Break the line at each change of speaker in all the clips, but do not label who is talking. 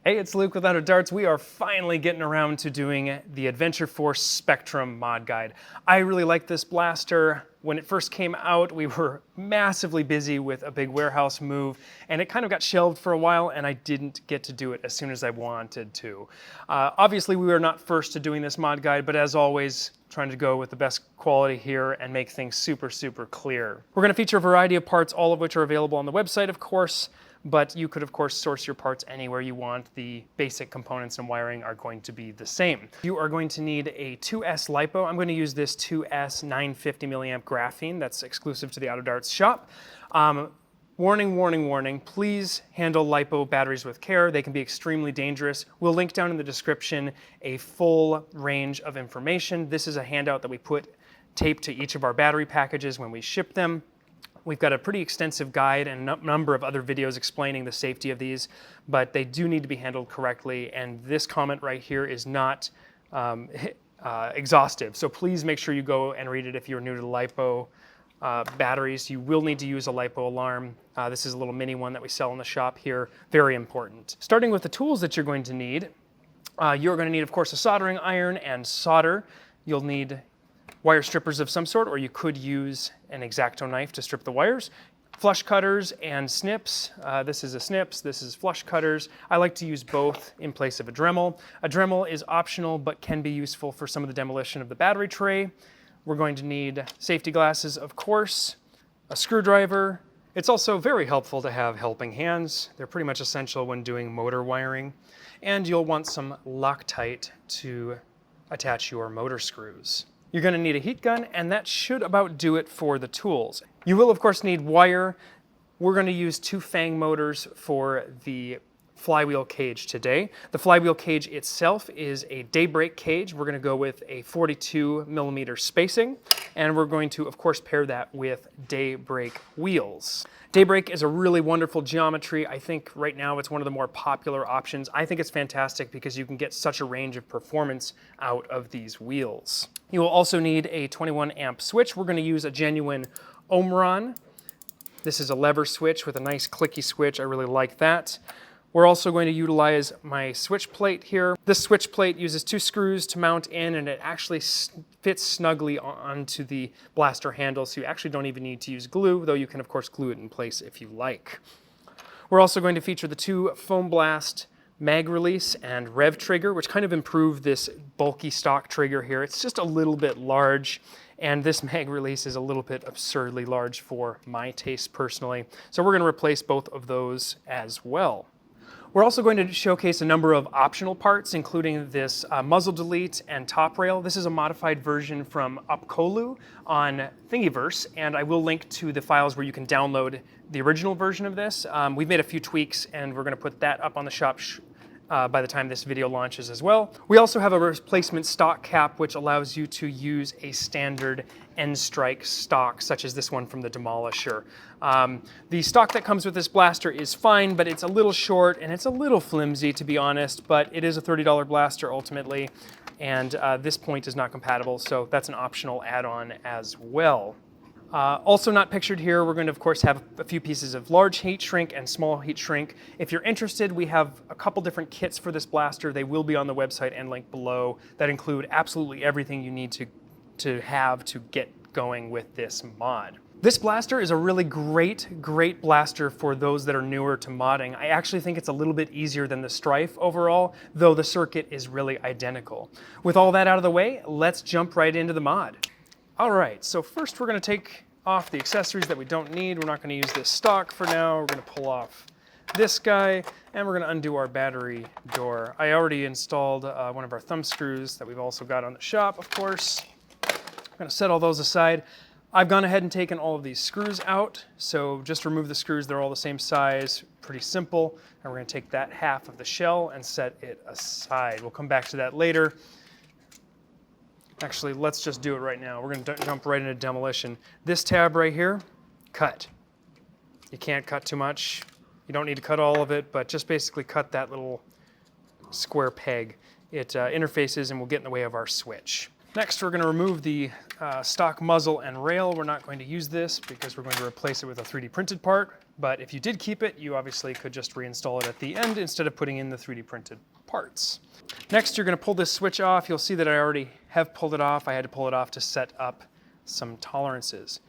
Hey, it's Luke with Out of Darts. We are finally getting around to doing the Adventure Force Spectrum mod guide. I really like this blaster. When it first came out, we were massively busy with a big warehouse move, and it kind of got shelved for a while, and I didn't get to do it as soon as I wanted to. Obviously, we were not first to doing this mod guide, but as always, trying to go with the best quality here and make things super, super clear. We're going to feature a variety of parts, all of which are available on the website, of course. But you could, of course, source your parts anywhere you want. The basic components and wiring are going to be the same. You are going to need a 2S LiPo. I'm going to use this 2S 950 milliamp graphene that's exclusive to the Out of Darts shop. Warning, warning, warning. Please handle LiPo batteries with care. They can be extremely dangerous. We'll link down in the description a full range of information. This is a handout that we put taped to each of our battery packages when we ship them. We've got a pretty extensive guide and a number of other videos explaining the safety of these, but they do need to be handled correctly, and this comment right here is not exhaustive. So please make sure you go and read it if you're new to LiPo batteries. You will need to use a LiPo alarm. This is a little mini one that we sell in the shop here. Very important. Starting with the tools that you're going to need, you're going to need, of course, a soldering iron and solder. You'll need wire strippers of some sort, or you could use an X-Acto knife to strip the wires. Flush cutters and snips. This is a snips, this is flush cutters. I like to use both in place of a Dremel. A Dremel is optional, but can be useful for some of the demolition of the battery tray. We're going to need safety glasses, of course, a screwdriver. It's also very helpful to have helping hands. They're pretty much essential when doing motor wiring. And you'll want some Loctite to attach your motor screws. You're going to need a heat gun, and that should about do it for the tools. You will, of course, need wire. We're going to use 2 Fang motors for the flywheel cage today. The flywheel cage itself is a daybreak cage. We're going to go with a 42 millimeter spacing, and we're going to, of course, pair that with daybreak wheels. Daybreak is a really wonderful geometry. I think right now it's one of the more popular options. I think it's fantastic because you can get such a range of performance out of these wheels. You will also need a 21 amp switch. We're going to use a genuine Omron. This is a lever switch with a nice clicky switch. I really like that. We're also going to utilize my switch plate here. This switch plate uses 2 screws to mount in, and it actually fits snugly onto the blaster handle, so you actually don't even need to use glue, though you can of course glue it in place if you like. We're also going to feature the 2 Foam Blast mag release and rev trigger, which kind of improve this bulky stock trigger here. It's just a little bit large, and this mag release is a little bit absurdly large for my taste personally. So we're going to replace both of those as well. We're also going to showcase a number of optional parts, including this muzzle delete and top rail. This is a modified version from Opcolu on Thingiverse, and I will link to the files where you can download the original version of this. We've made a few tweaks, and we're going to put that up on the shop by the time this video launches as well. We also have a replacement stock cap, which allows you to use a standard end strike stock, such as this one from the Demolisher. The stock that comes with this blaster is fine, but it's a little short and it's a little flimsy, to be honest, but it is a $30 blaster ultimately, and this point is not compatible, so that's an optional add-on as well. Also not pictured here, we're going to of course have a few pieces of large heat shrink and small heat shrink. If you're interested, we have a couple different kits for this blaster. They will be on the website and linked below that include absolutely everything you need to have to get going with this mod. This blaster is a really great blaster for those that are newer to modding. I actually think it's a little bit easier than the Stryfe overall, though the circuit is really identical. With all that out of the way, let's jump right into the mod. All right, so first we're going to take off the accessories that we don't need. We're not going to use this stock for now. We're going to pull off this guy, and we're going to undo our battery door. I already installed one of our thumb screws that we've also got on the shop, of course. I'm going to set all those aside. I've gone ahead and taken all of these screws out, so just remove the screws. They're all the same size, pretty simple. And we're going to take that half of the shell and set it aside. We'll come back to that later. Actually, let's just do it right now. We're going to jump right into demolition. This tab right here, cut. You can't cut too much. You don't need to cut all of it, but just basically cut that little square peg. It interfaces and will get in the way of our switch. Next, we're going to remove the stock muzzle and rail. We're not going to use this because we're going to replace it with a 3D printed part. But if you did keep it, you obviously could just reinstall it at the end instead of putting in the 3D printed parts. Next, you're going to pull this switch off. You'll see that I already have pulled it off. I had to pull it off to set up some tolerances.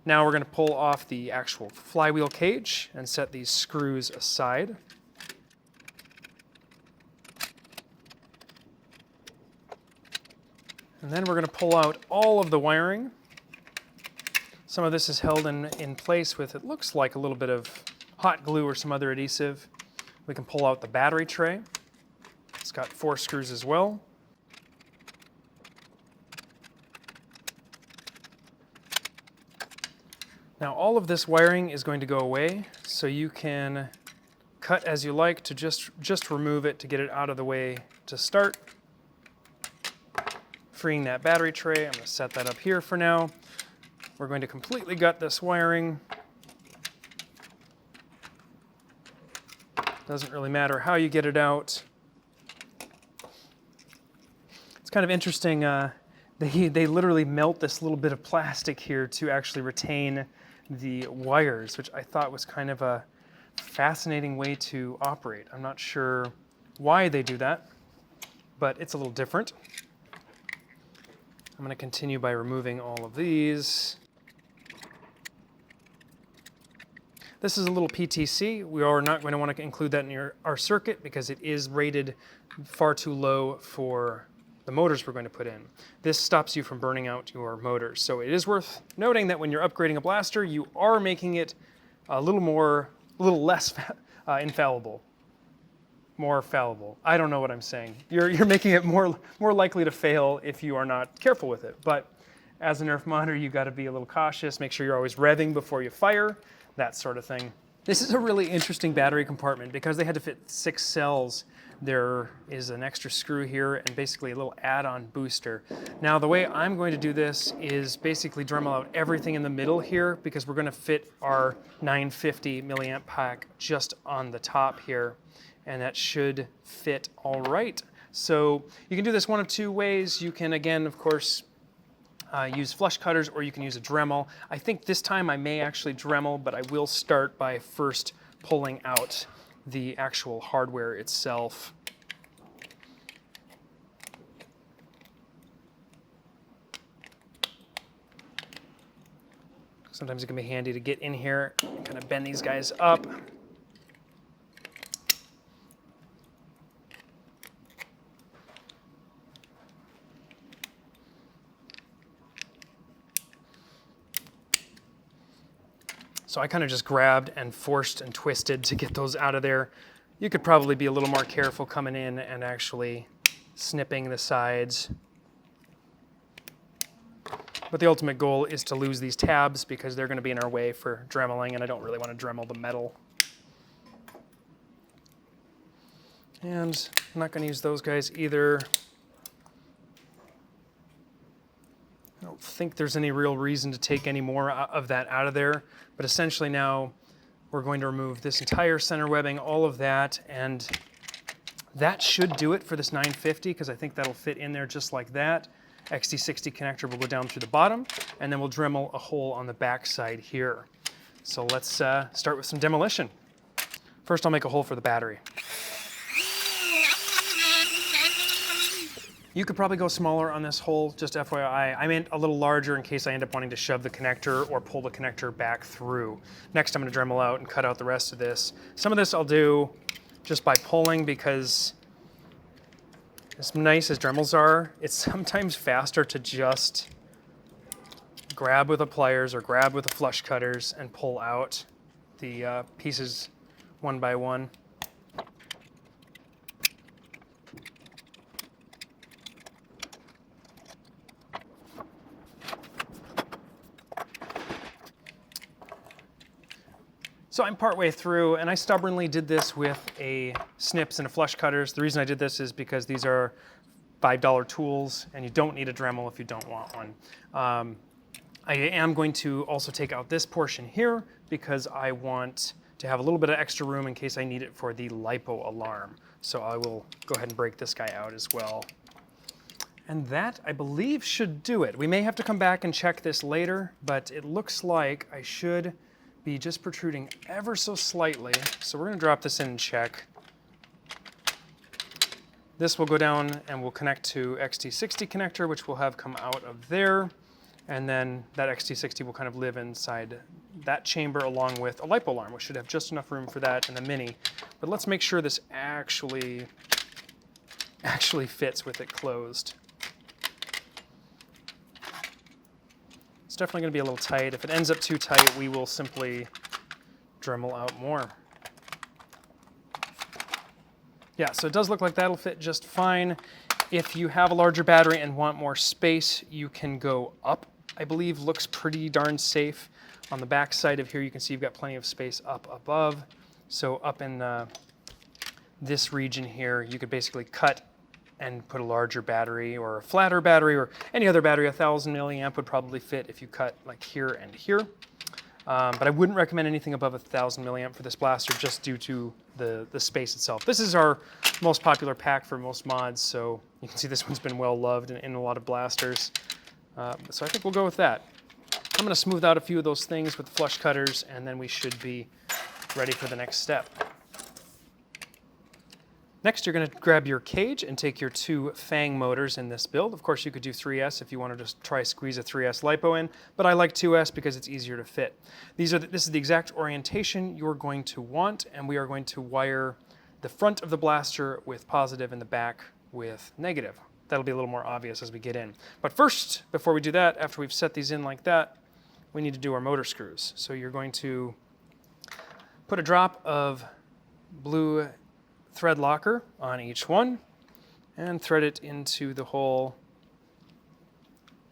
Now we're going to pull off the actual flywheel cage and set these screws aside. And then we're going to pull out all of the wiring. Some of this is held in place with, it looks like, a little bit of hot glue or some other adhesive. We can pull out the battery tray. It's got 4 screws as well. Now all of this wiring is going to go away, so you can cut as you like to just remove it to get it out of the way to start. Freeing that battery tray, I'm going to set that up here for now. We're going to completely gut this wiring. Doesn't really matter how you get it out. It's kind of interesting, they literally melt this little bit of plastic here to actually retain the wires, which I thought was kind of a fascinating way to operate. I'm not sure why they do that, but it's a little different. I'm going to continue by removing all of these. This is a little PTC. We are not going to want to include that in our circuit because it is rated far too low for the motors we're going to put in. This stops you from burning out your motors. So it is worth noting that when you're upgrading a blaster, you are making it a little less infallible. More fallible. I don't know what I'm saying. You're making it more likely to fail if you are not careful with it. But as a Nerf modder, you got to be a little cautious. Make sure you're always revving before you fire, that sort of thing. This is a really interesting battery compartment because they had to fit 6 cells. There is an extra screw here and basically a little add-on booster. Now the way I'm going to do this is basically Dremel out everything in the middle here because we're going to fit our 950 milliamp pack just on the top here. And that should fit all right. So you can do this one of 2 ways. You can, again, of course, use flush cutters, or you can use a Dremel. I think this time I may actually Dremel, but I will start by first pulling out the actual hardware itself. Sometimes it can be handy to get in here and kind of bend these guys up. So I kind of just grabbed and forced and twisted to get those out of there. You could probably be a little more careful coming in and actually snipping the sides. But the ultimate goal is to lose these tabs because they're going to be in our way for dremeling, and I don't really want to Dremel the metal. And I'm not going to use those guys either. I don't think there's any real reason to take any more of that out of there, but essentially now we're going to remove this entire center webbing, all of that, and that should do it for this 950 because I think that'll fit in there just like that. XT60 connector will go down through the bottom, and then we'll Dremel a hole on the back side here. So let's start with some demolition. First I'll make a hole for the battery. You could probably go smaller on this hole, just FYI. I meant a little larger in case I end up wanting to shove the connector or pull the connector back through. Next, I'm going to Dremel out and cut out the rest of this. Some of this I'll do just by pulling because as nice as Dremels are, it's sometimes faster to just grab with the pliers or grab with the flush cutters and pull out the pieces one by one. So I'm partway through, and I stubbornly did this with a snips and a flush cutters. The reason I did this is because these are $5 tools, and you don't need a Dremel if you don't want one. I am going to also take out this portion here because I want to have a little bit of extra room in case I need it for the LiPo alarm. So I will go ahead and break this guy out as well. And that, I believe, should do it. We may have to come back and check this later, but it looks like I should be just protruding ever so slightly. So we're going to drop this in and check. This will go down and will connect to XT60 connector, which we'll have come out of there. And then that XT60 will kind of live inside that chamber along with a LiPo alarm, which should have just enough room for that in the Mini. But let's make sure this actually fits with it closed. It's definitely going to be a little tight. If it ends up too tight, we will simply Dremel out more. Yeah, so it does look like that'll fit just fine. If you have a larger battery and want more space, you can go up. I believe looks pretty darn safe. On the back side of here, you can see you've got plenty of space up above. So up in this region here, you could basically cut and put a larger battery or a flatter battery or any other battery. 1,000 milliamp would probably fit if you cut like here and here. But I wouldn't recommend anything above 1,000 milliamp for this blaster just due to the space itself. This is our most popular pack for most mods, so you can see this one's been well loved in a lot of blasters. So I think we'll go with that. I'm going to smooth out a few of those things with flush cutters, and then we should be ready for the next step. Next, you're going to grab your cage and take your 2 Fang motors in this build. Of course, you could do 3S if you want to just try squeeze a 3S LiPo in, but I like 2S because it's easier to fit. This is the exact orientation you're going to want, and we are going to wire the front of the blaster with positive and the back with negative. That'll be a little more obvious as we get in. But first, before we do that, after we've set these in like that, we need to do our motor screws. So you're going to put a drop of blue thread locker on each one and thread it into the hole.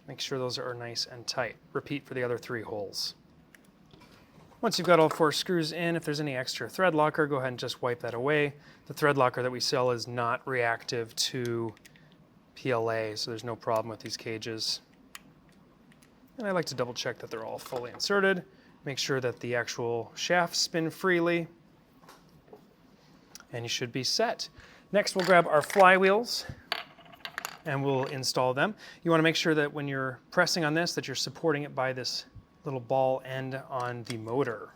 Make sure those are nice and tight. Repeat for the other 3 holes. Once you've got all 4 screws in, if there's any extra thread locker, go ahead and just wipe that away. The thread locker that we sell is not reactive to PLA, so there's no problem with these cages. And I like to double check that they're all fully inserted. Make sure that the actual shafts spin freely. And you should be set. Next, we'll grab our flywheels and we'll install them. You want to make sure that when you're pressing on this, that you're supporting it by this little ball end on the motor.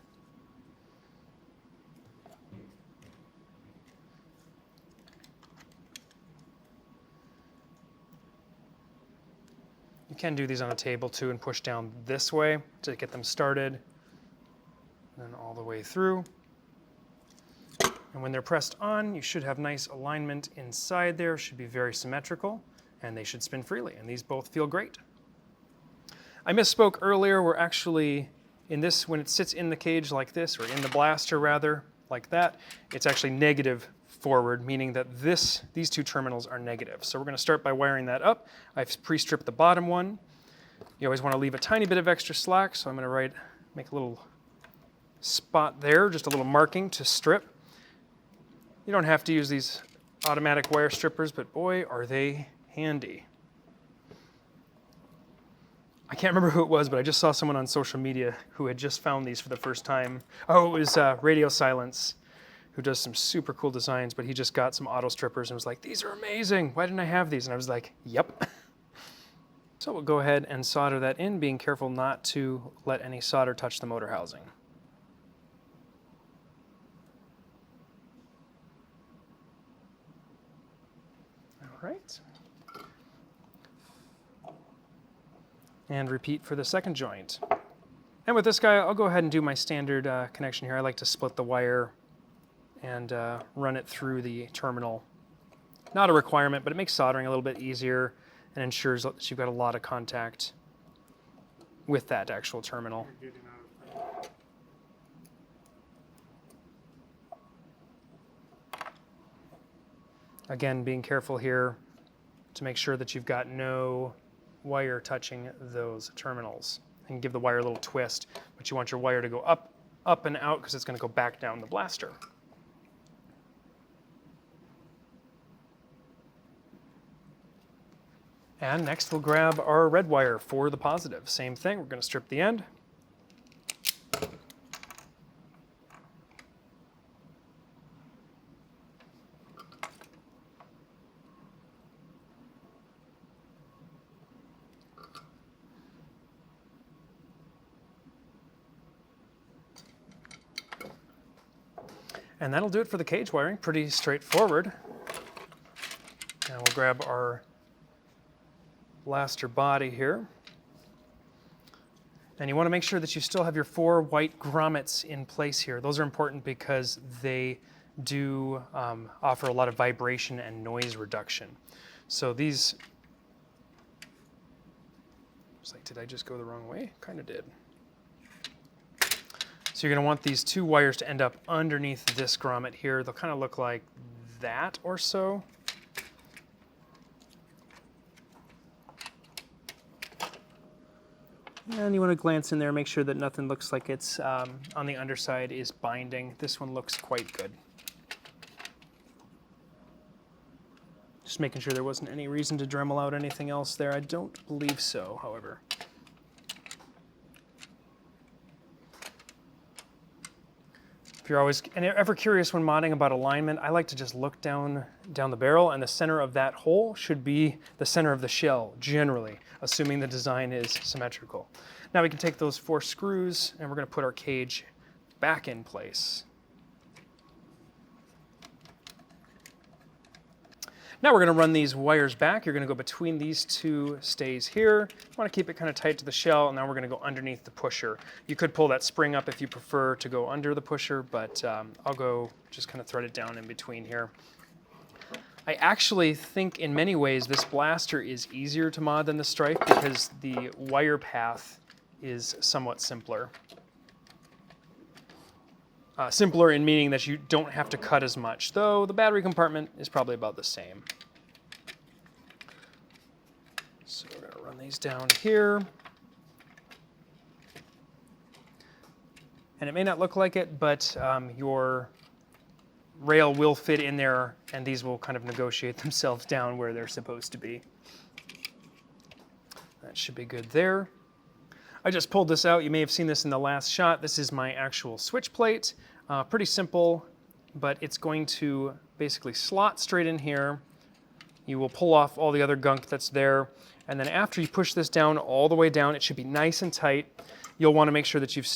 You can do these on a table too and push down this way to get them started, and then all the way through. And when they're pressed on, you should have nice alignment inside there, should be very symmetrical, and they should spin freely, and these both feel great. I misspoke earlier, we're actually, in this, when it sits in the cage like this, or in the blaster rather, like that, it's actually negative forward, meaning that these 2 terminals are negative. So we're going to start by wiring that up. I've pre-stripped the bottom one. You always want to leave a tiny bit of extra slack, so I'm going to make a little spot there, just a little marking to strip. You don't have to use these automatic wire strippers, but boy, are they handy. I can't remember who it was, but I just saw someone on social media who had just found these for the first time. Oh, it was Radio Silence, who does some super cool designs, but he just got some auto strippers and was like, these are amazing. Why didn't I have these? And I was like, yep. So we'll go ahead and solder that in, being careful not to let any solder touch the motor housing. All right. And repeat for the second joint. And with this guy, I'll go ahead and do my standard connection here. I like to split the wire and run it through the terminal. Not a requirement, but it makes soldering a little bit easier and ensures that you've got a lot of contact with that actual terminal. Again, being careful here to make sure that you've got no wire touching those terminals. And give the wire a little twist, but you want your wire to go up and out because it's going to go back down the blaster. And next we'll grab our red wire for the positive. Same thing, we're going to strip the end. And that'll do it for the cage wiring, pretty straightforward. Now we'll grab our blaster body here. And you want to make sure that you still have your 4 white grommets in place here. Those are important because they do offer a lot of vibration and noise reduction. So these, it's like, did I just go the wrong way? Kind of did. So you're going to want these 2 wires to end up underneath this grommet here. They'll kind of look like that or so. And you want to glance in there, make sure that nothing looks like it's on the underside is binding. This one looks quite good. Just making sure there wasn't any reason to Dremel out anything else there. I don't believe so, however. If you're always ever curious when modding about alignment, I like to just look down the barrel, and the center of that hole should be the center of the shell, generally, assuming the design is symmetrical. Now we can take those 4 screws, and we're going to put our cage back in place. Now we're going to run these wires back. You're going to go between these 2 stays here. You want to keep it kind of tight to the shell, and now we're going to go underneath the pusher. You could pull that spring up if you prefer to go under the pusher, but I'll go just kind of thread it down in between here. I actually think in many ways this blaster is easier to mod than the Stryfe because the wire path is somewhat simpler. Simpler in meaning that you don't have to cut as much, though the battery compartment is probably about the same. So we're going to run these down here. And it may not look like it, but your rail will fit in there, and these will kind of negotiate themselves down where they're supposed to be. That should be good there. I just pulled this out. You may have seen this in the last shot. This is my actual switch plate. Pretty simple, but it's going to basically slot straight in here. You will pull off all the other gunk that's there, and then after you push this down all the way down, it should be nice and tight. You'll want to make sure that you've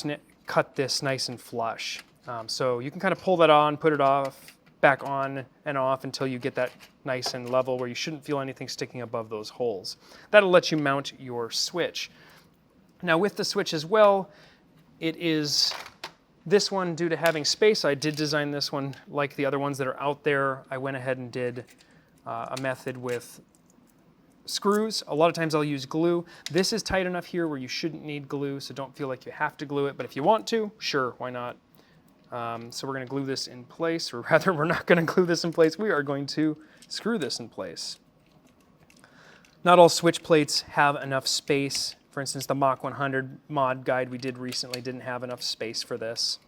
cut this nice and flush. So you can kind of pull that on, put it off, back on and off until you get that nice and level where you shouldn't feel anything sticking above those holes. That'll let you mount your switch. Now with the switch as well, it is this one due to having space. I did design this one like the other ones that are out there. I went ahead and did a method with screws. A lot of times I'll use glue. This is tight enough here where you shouldn't need glue, so don't feel like you have to glue it, but if you want to, sure, why not? So we're going to glue this in place, or rather we're not going to glue this in place. We are going to screw this in place. Not all switch plates have enough space. For instance, the Mach 100 mod guide we did recently didn't have enough space for this.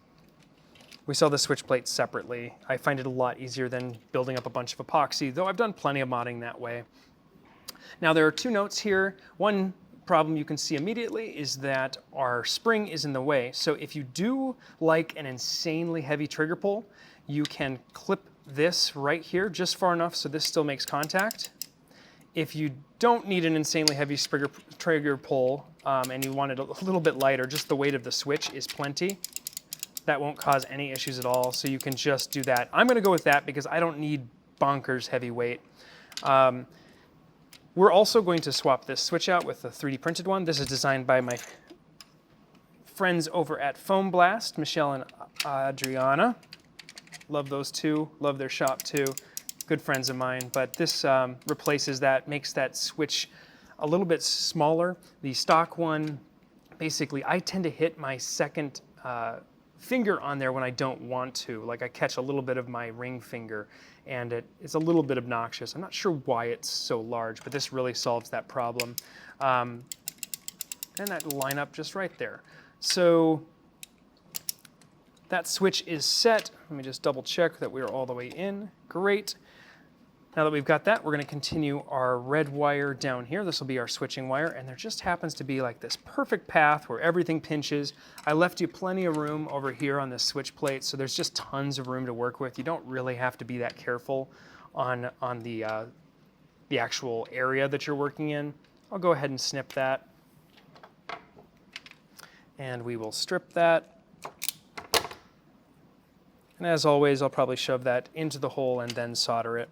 We sell the switch plate separately. I find it a lot easier than building up a bunch of epoxy, though I've done plenty of modding that way. Now there are 2 notes here. One problem you can see immediately is that our spring is in the way. So if you do like an insanely heavy trigger pull, you can clip this right here just far enough so this still makes contact. If you don't need an insanely heavy trigger pull and you want it a little bit lighter, just the weight of the switch is plenty. That won't cause any issues at all, so you can just do that. I'm going to go with that because I don't need bonkers heavy weight. We're also going to swap this switch out with the 3D printed one. This is designed by my friends over at Foam Blast, Michelle and Adriana. Love those 2, love their shop too. Good friends of mine, but this replaces that, makes that switch a little bit smaller. The stock one, basically, I tend to hit my second finger on there when I don't want to. Like I catch a little bit of my ring finger, and it's a little bit obnoxious. I'm not sure why it's so large, but this really solves that problem. And that line up just right there. So that switch is set. Let me just double check that we're all the way in. Great. Now that we've got that, we're going to continue our red wire down here. This will be our switching wire, and there just happens to be like this perfect path where everything pinches. I left you plenty of room over here on this switch plate, so there's just tons of room to work with. You don't really have to be that careful on the actual area that you're working in. I'll go ahead and snip that, and we will strip that. And as always, I'll probably shove that into the hole and then solder it.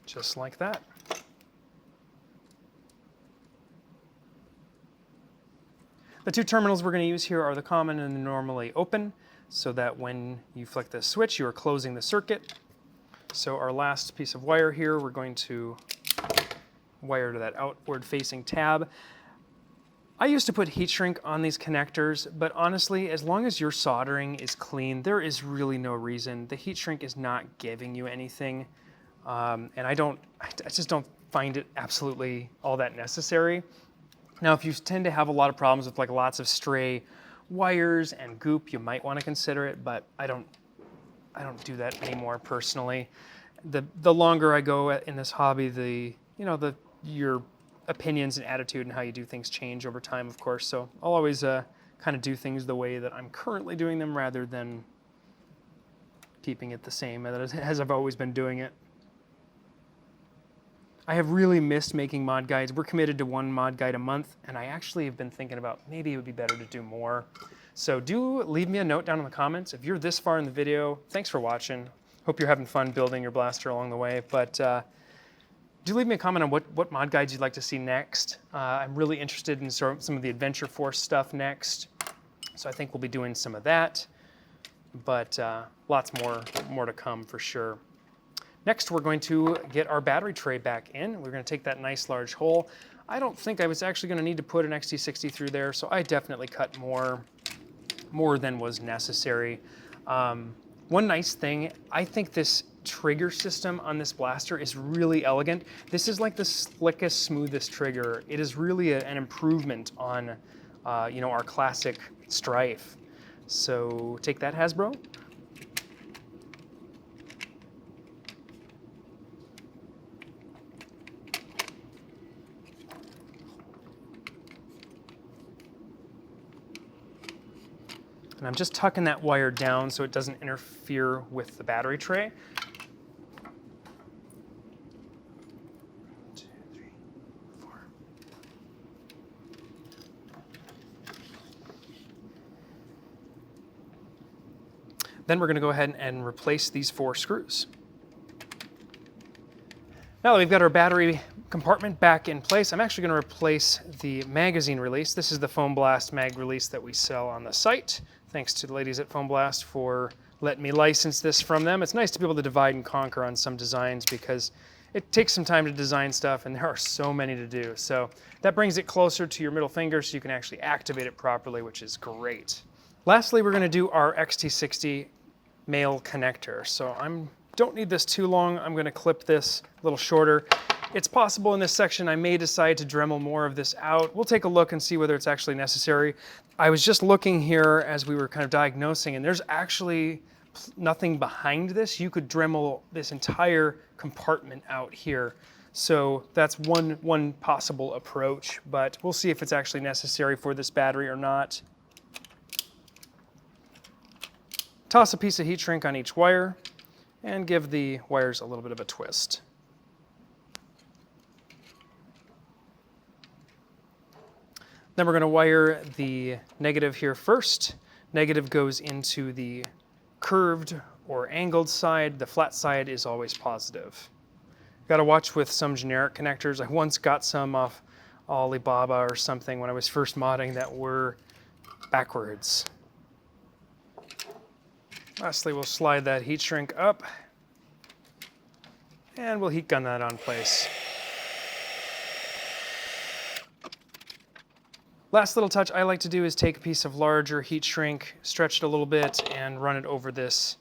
Just like that. The two terminals we're going to use here are the common and the normally open, so that when you flick the switch, you are closing the circuit. So our last piece of wire here, we're going to wire to that outward facing tab. I used to put heat shrink on these connectors, but honestly, as long as your soldering is clean, there is really no reason. The heat shrink is not giving you anything, and I just don't find it absolutely all that necessary. Now, if you tend to have a lot of problems with like lots of stray wires and goop, you might want to consider it, but I don't do that anymore personally. The longer I go in this hobby, your opinions and attitude and how you do things change over time, of course. So I'll always kind of do things the way that I'm currently doing them rather than keeping it the same as I've always been doing it. I have really missed making mod guides. We're committed to one mod guide a month, and I actually have been thinking about maybe it would be better to do more. So do leave me a note down in the comments. If you're this far in the video, thanks for watching. Hope you're having fun building your blaster along the way. But do leave me a comment on what mod guides you'd like to see next. I'm really interested in some of the Adventure Force stuff next. So I think we'll be doing some of that. But lots more to come for sure. Next, we're going to get our battery tray back in. We're going to take that nice large hole. I don't think I was actually going to need to put an XT60 through there, so I definitely cut more than was necessary. One nice thing, I think this trigger system on this blaster is really elegant. This is like the slickest, smoothest trigger. It is really an improvement on our classic Stryfe. So take that, Hasbro. And I'm just tucking that wire down so it doesn't interfere with the battery tray. 1, 2, 3, 4. Then we're going to go ahead and replace these 4 screws. Now that we've got our battery compartment back in place, I'm actually going to replace the magazine release. This is the Foam Blast mag release that we sell on the site. Thanks to the ladies at Foam Blast for letting me license this from them. It's nice to be able to divide and conquer on some designs because it takes some time to design stuff and there are so many to do. So that brings it closer to your middle finger so you can actually activate it properly, which is great. Lastly, we're going to do our XT60 male connector. So don't need this too long. I'm going to clip this a little shorter. It's possible in this section I may decide to Dremel more of this out. We'll take a look and see whether it's actually necessary. I was just looking here as we were kind of diagnosing, and there's actually nothing behind this. You could Dremel this entire compartment out here. So that's one possible approach, but we'll see if it's actually necessary for this battery or not. Toss a piece of heat shrink on each wire and give the wires a little bit of a twist. Then we're going to wire the negative here first. Negative goes into the curved or angled side. The flat side is always positive. Got to watch with some generic connectors. I once got some off Alibaba or something when I was first modding that were backwards. Lastly, we'll slide that heat shrink up and we'll heat gun that on place. Last little touch I like to do is take a piece of larger heat shrink, stretch it a little bit, and run it over this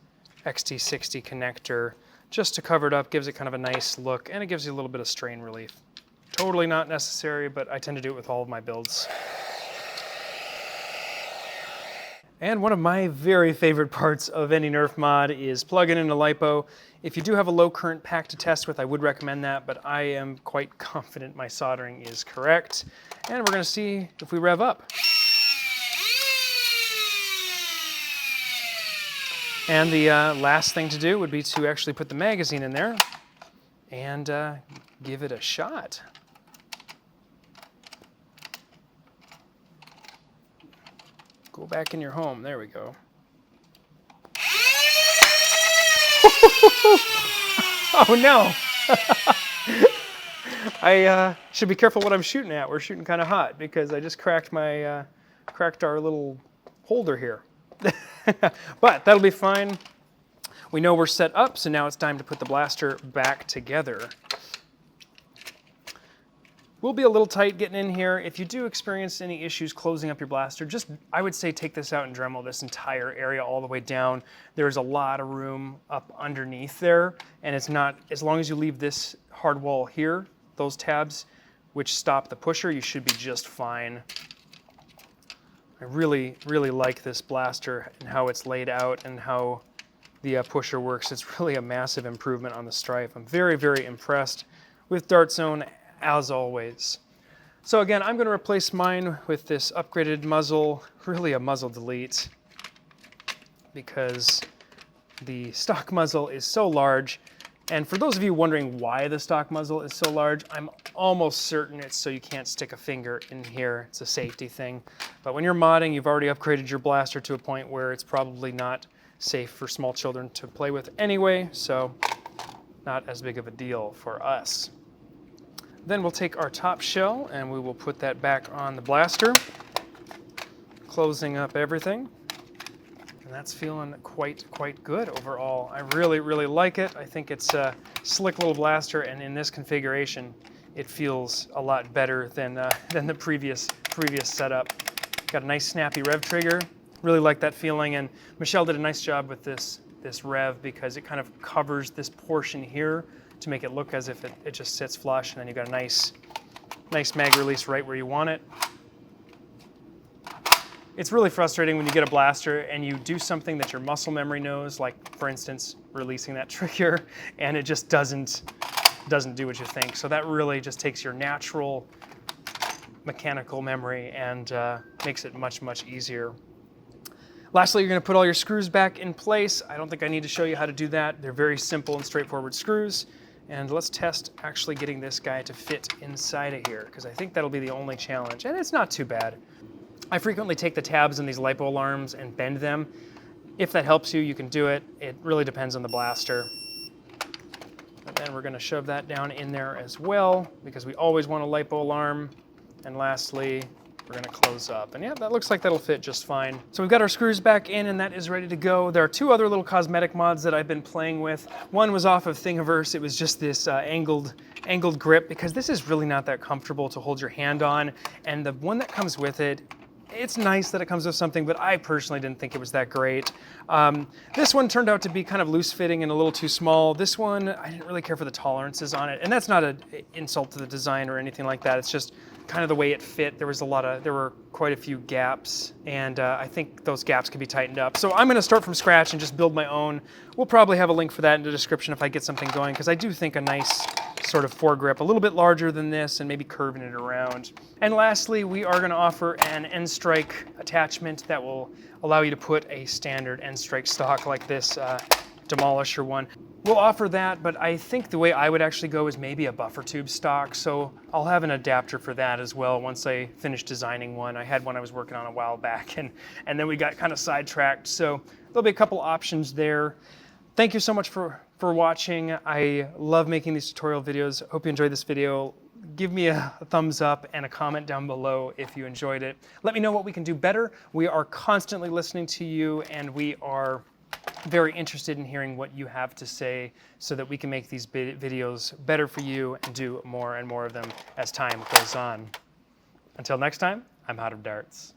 XT60 connector just to cover it up. Gives it kind of a nice look, and it gives you a little bit of strain relief. Totally not necessary, but I tend to do it with all of my builds. And one of my very favorite parts of any Nerf mod is plugging in a LiPo. If you do have a low current pack to test with, I would recommend that, but I am quite confident my soldering is correct. And we're going to see if we rev up. And the last thing to do would be to actually put the magazine in there and give it a shot. Go back in your home. There we go. Oh no! I should be careful what I'm shooting at. We're shooting kind of hot because I just cracked my cracked our little holder here. But that'll be fine. We know we're set up, so now it's time to put the blaster back together. We'll be a little tight getting in here. If you do experience any issues closing up your blaster, just, I would say, take this out and Dremel this entire area all the way down. There's a lot of room up underneath there, and it's not, as long as you leave this hard wall here, those tabs which stop the pusher, you should be just fine. I really, really like this blaster and how it's laid out and how the pusher works. It's really a massive improvement on the Stryfe. I'm very, very impressed with Dart Zone, as always. So again, I'm going to replace mine with this upgraded muzzle, really a muzzle delete, because the stock muzzle is so large. And for those of you wondering why the stock muzzle is so large, I'm almost certain it's so you can't stick a finger in here. It's a safety thing. But when you're modding, you've already upgraded your blaster to a point where it's probably not safe for small children to play with anyway, so not as big of a deal for us. Then we'll take our top shell and we will put that back on the blaster, closing up everything. And that's feeling quite good overall. I really, really like it. I think it's a slick little blaster, and in this configuration, it feels a lot better than the previous setup. Got a nice snappy rev trigger. Really like that feeling, and Michelle did a nice job with this rev because it kind of covers this portion here to make it look as if it just sits flush, and then you've got a nice mag release right where you want it. It's really frustrating when you get a blaster and you do something that your muscle memory knows, like for instance, releasing that trigger, and it just doesn't do what you think. So that really just takes your natural mechanical memory and makes it much easier. Lastly, you're going to put all your screws back in place. I don't think I need to show you how to do that. They're very simple and straightforward screws. And let's test actually getting this guy to fit inside of here, because I think that'll be the only challenge, and it's not too bad. I frequently take the tabs in these LiPo alarms and bend them. If that helps you, you can do it. It really depends on the blaster. And then we're going to shove that down in there as well, because we always want a LiPo alarm. And lastly, we're going to close up. And yeah, that looks like that'll fit just fine. So we've got our screws back in, and that is ready to go. There are two other little cosmetic mods that I've been playing with. One was off of Thingiverse. It was just this angled grip, because this is really not that comfortable to hold your hand on. And the one that comes with it, it's nice that it comes with something, but I personally didn't think it was that great. This one turned out to be kind of loose fitting and a little too small. This one, I didn't really care for the tolerances on it. And that's not an insult to the design or anything like that. It's just kind of the way it fit. There were quite a few gaps, and I think those gaps can be tightened up. So I'm going to start from scratch and just build my own. We'll probably have a link for that in the description if I get something going, because I do think a nice sort of foregrip, a little bit larger than this, and maybe curving it around. And lastly, we are going to offer an end strike attachment that will allow you to put a standard end strike stock like this Demolisher one. We'll offer that, but I think the way I would actually go is maybe a buffer tube stock, so I'll have an adapter for that as well once I finish designing one. I had one I was working on a while back, and then we got kind of sidetracked, so there'll be a couple options there. Thank you so much for watching. I love making these tutorial videos. Hope you enjoyed this video. Give me a thumbs up and a comment down below if you enjoyed it. Let me know what we can do better. We are constantly listening to you, and we are very interested in hearing what you have to say so that we can make these videos better for you and do more and more of them as time goes on. Until next time, I'm out of darts.